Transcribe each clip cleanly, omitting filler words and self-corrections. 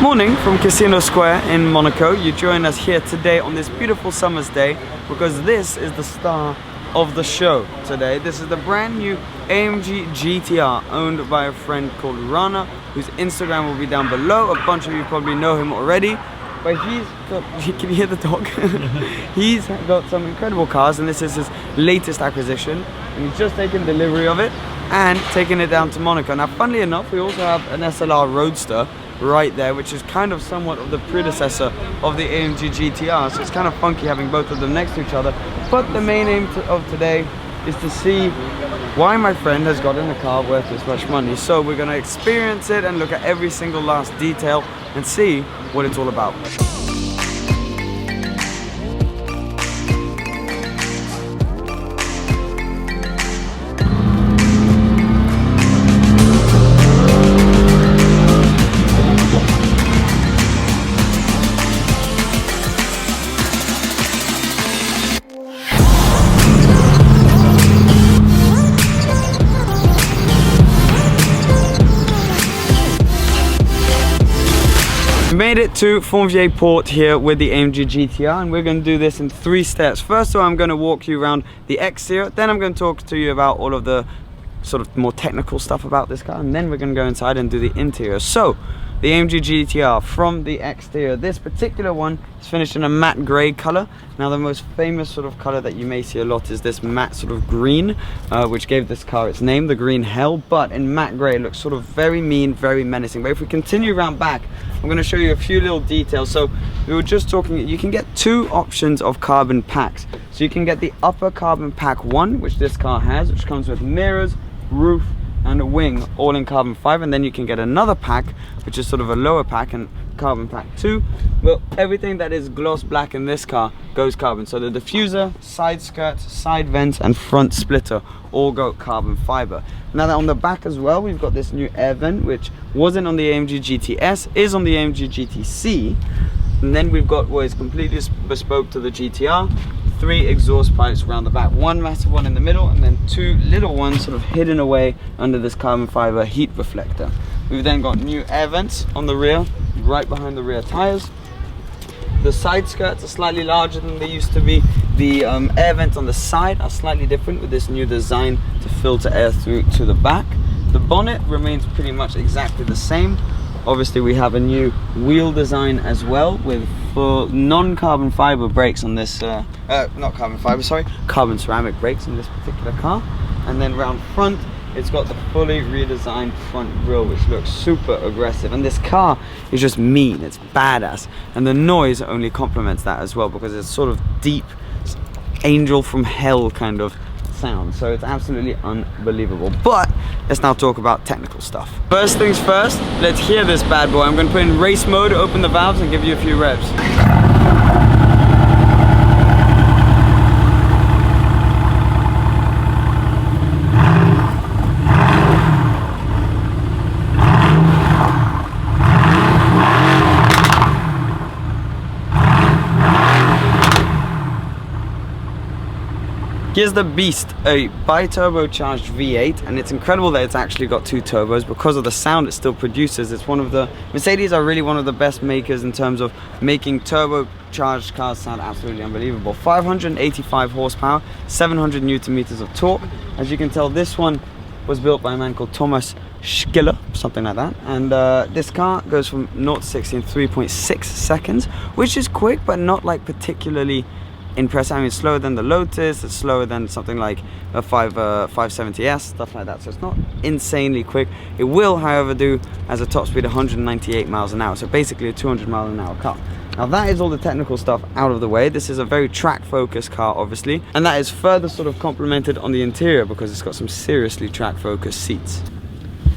Morning from Casino Square in Monaco. You join us here today on this beautiful summer's day because this is the star of the show today. This is the brand new AMG GTR owned by a friend called Rana, whose Instagram will be down below. A bunch of you probably know him already, but he's got, can you hear the dog? He's got some incredible cars, and this is his latest acquisition, and he's just taken delivery of it and taken it down to Monaco. Now, funnily enough, we also have an SLR Roadster right there, which is kind of somewhat of the predecessor of the AMG GTR, so it's kind of funky having both of them next to each other. But the main aim of today is to see why my friend has gotten a car worth this much money. So we're going to experience it and look at every single last detail and see what it's all about. Made it to Fontvieille Port here with the AMG GTR, and we're going to do this in 3 steps. First of all, I'm going to walk you around the exterior, then I'm going to talk to you about all of the sort of more technical stuff about this car, and then we're going to go inside and do the interior. So, the AMG GTR from the exterior. This particular one is finished in a matte grey colour. Now, the most famous sort of colour that you may see a lot is this matte sort of green, which gave this car its name, the Green Hell. But in matte grey, it looks sort of very mean, very menacing. But if we continue around back, I'm going to show you a few little details. So we were just talking, you can get 2 options of carbon packs. So you can get the upper carbon pack 1, which this car has, which comes with mirrors, roof, and a wing, all in carbon fiber. And then you can get another pack, which is sort of a lower pack, and carbon pack 2. Well, everything that is gloss black in this car goes carbon. So the diffuser, side skirts, side vents, and front splitter all go carbon fiber. Now, on the back as well, we've got this new air vent, which wasn't on the AMG GTS, is on the AMG GTC. And then we've got what is completely bespoke to the GTR, 3 exhaust pipes around the back, 1 massive one in the middle, and then 2 little ones sort of hidden away under this carbon fiber heat reflector. We've then got new air vents on the rear, right behind the rear tires. The side skirts are slightly larger than they used to be. The air vents on the side are slightly different with this new design to filter air through to the back. The bonnet remains pretty much exactly the same. Obviously, we have a new wheel design as well with full non-carbon fiber brakes on this, not carbon fiber, sorry, carbon ceramic brakes in this particular car. And then round front, it's got the fully redesigned front grille, which looks super aggressive. And this car is just mean, it's badass. And the noise only complements that as well, because it's sort of deep, angel from hell kind of sound. So it's absolutely unbelievable. But let's now talk about technical stuff. First things first, let's hear this bad boy. I'm going to put in race mode, open the valves, and give you a few revs. Here's the beast, a bi-turbocharged V8, and it's incredible that it's actually got 2 turbos because of the sound it still produces. It's one of the, Mercedes are really one of the best makers in terms of making turbocharged cars sound absolutely unbelievable. 585 horsepower, 700 newton meters of torque. As you can tell, this one was built by a man called Thomas Schiller, something like that. And this car goes from 0 to 60 in 3.6 seconds, which is quick, but not like particularly impressive. I mean, it's slower than the Lotus, it's slower than something like a 570S, stuff like that. So it's not insanely quick. It will, however, do as a top speed 198 miles an hour. So basically a 200 mile an hour car. Now that is all the technical stuff out of the way. This is a very track focused car, obviously. And that is further sort of complemented on the interior because it's got some seriously track focused seats.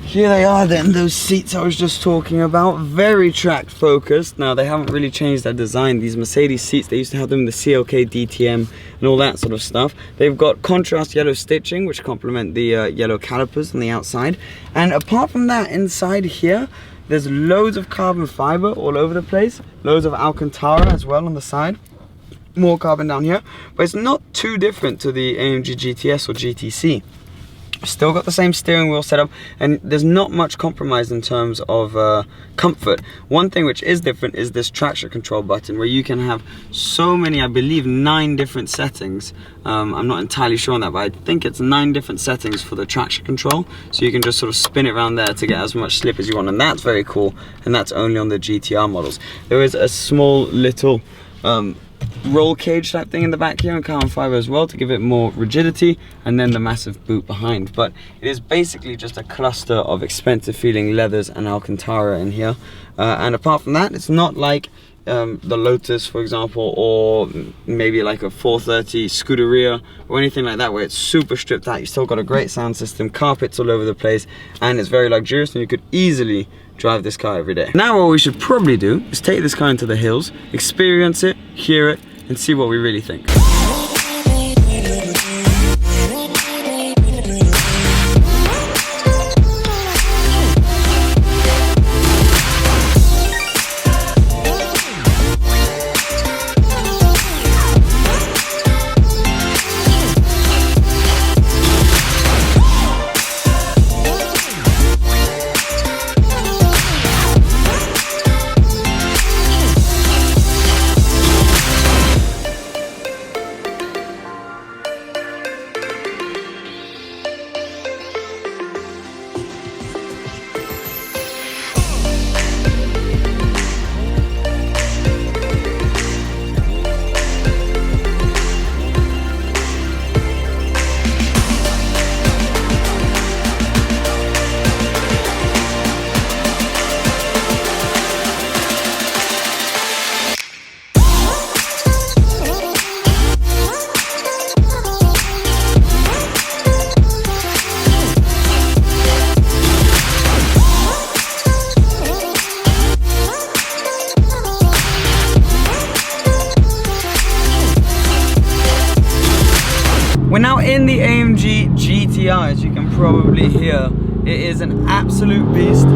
Here they are then, those seats I was just talking about, very track focused. Now they haven't really changed their design. These Mercedes seats, they used to have them in the CLK DTM and all that sort of stuff. They've got contrast yellow stitching which complement the yellow calipers on the outside. And apart from that, inside here, there's loads of carbon fiber all over the place. Loads of Alcantara as well on the side. More carbon down here. But it's not too different to the AMG GTS or GTC. Still got the same steering wheel setup, and there's not much compromise in terms of comfort. One thing which is different is this traction control button, where you can have so many, I believe 9 different settings. I'm not entirely sure on that, but I think it's 9 different settings for the traction control, so you can just sort of spin it around there to get as much slip as you want, and that's very cool, and that's only on the GTR models. There is a small little roll cage type thing in the back here on carbon fiber as well to give it more rigidity, and then the massive boot behind. But it is basically just a cluster of expensive feeling leathers and Alcantara in here, and apart from that, it's not like the Lotus, for example, or maybe like a 430 Scuderia or anything like that, where it's super stripped out. You still got a great sound system, carpets all over the place, and it's very luxurious, and you could easily drive this car every day. Now what we should probably do is take this car into the hills, experience it, hear it, and see what we really think. We're now in the AMG GTR, as you can probably hear. It is an absolute beast.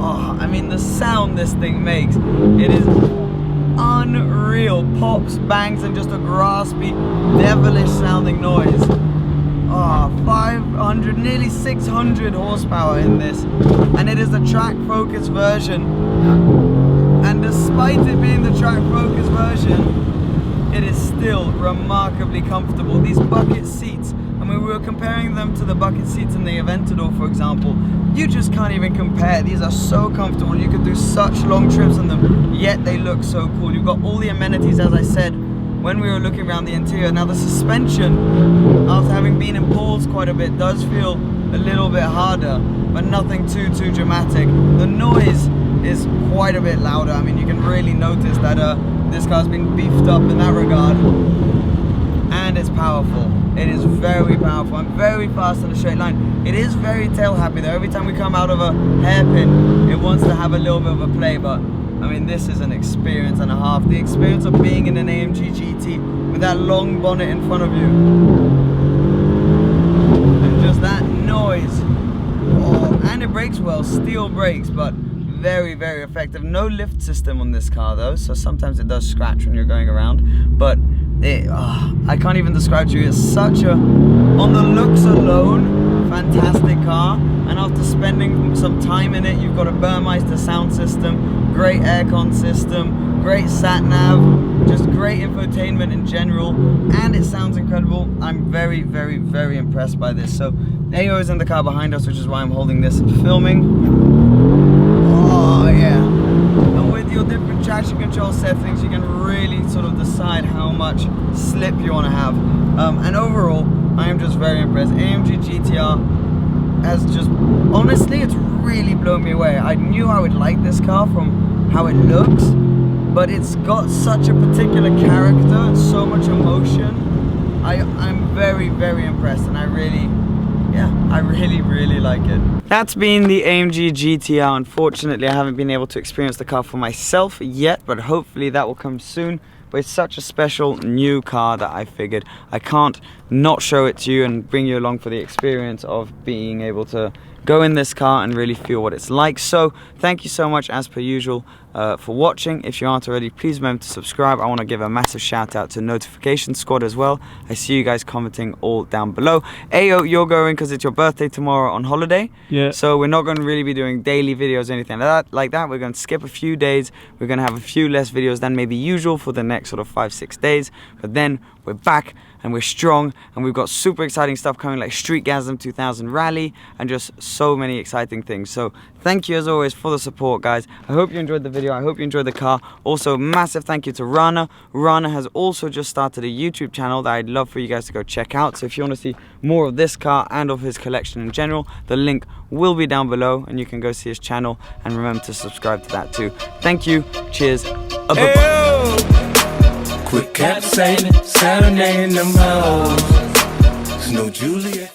Oh, I mean, the sound this thing makes, it is unreal. Pops, bangs, and just a graspy, devilish sounding noise. Oh, 500, nearly 600 horsepower in this. And it is the track focus version. And despite it being the track focus version, it is still remarkably comfortable. These bucket seats, I mean, we were comparing them to the bucket seats in the Aventador, for example. You just can't even compare. These are so comfortable. You could do such long trips on them, yet they look so cool. You've got all the amenities, as I said when we were looking around the interior. Now the suspension, after having been in pulls quite a bit, does feel a little bit harder, but nothing too dramatic. The noise is quite a bit louder. I mean, you can really notice that this car's been beefed up in that regard, and it's powerful. It is very powerful and very fast on a straight line. It is very tail happy though. Every time we come out of a hairpin, it wants to have a little bit of a play, but I mean, this is an experience and a half. The experience of being in an AMG GT with that long bonnet in front of you, and just that noise. Oh, and it brakes well, steel brakes, but very effective. No lift system on this car though, so sometimes it does scratch when you're going around, but I can't even describe to you. It's such a, on the looks alone, fantastic car, and after spending some time in it, you've got a Burmeister sound system, great aircon system, great sat nav, just great infotainment in general, and it sounds incredible. I'm very impressed by this. So AO is in the car behind us, which is why I'm holding this and filming. Oh yeah, and with your different traction control settings, you can really sort of decide how much slip you want to have. And overall, I am just very impressed. AMG GTR has just, honestly, it's really blown me away. I knew I would like this car from how it looks, but it's got such a particular character and so much emotion. I'm very impressed, and I really like it. That's been the AMG GTR. Unfortunately, I haven't been able to experience the car for myself yet, but hopefully that will come soon. But it's such a special new car that I figured I can't not show it to you and bring you along for the experience of being able to go in this car and really feel what it's like. So thank you so much as per usual for watching. If you aren't already, please remember to subscribe. I want to give a massive shout out to Notification Squad as well. I see you guys commenting all down below. Ayo, you're going because it's your birthday tomorrow on holiday. Yeah. So we're not going to really be doing daily videos or anything like that. We're going to skip a few days. We're going to have a few less videos than maybe usual for the next sort of 5-6 days. But then we're back and we're strong, and we've got super exciting stuff coming like Streetgasm 2000 Rally and just so many exciting things. So thank you as always for the support, guys. I hope you enjoyed the video. I hope you enjoyed the car. Also, massive thank you to Rana. Rana has also just started a YouTube channel that I'd love for you guys to go check out. So if you want to see more of this car and of his collection in general, the link will be down below and you can go see his channel, and remember to subscribe to that too. Thank you. Cheers. Quick cap saving, serenading them hoes. There's no Juliet.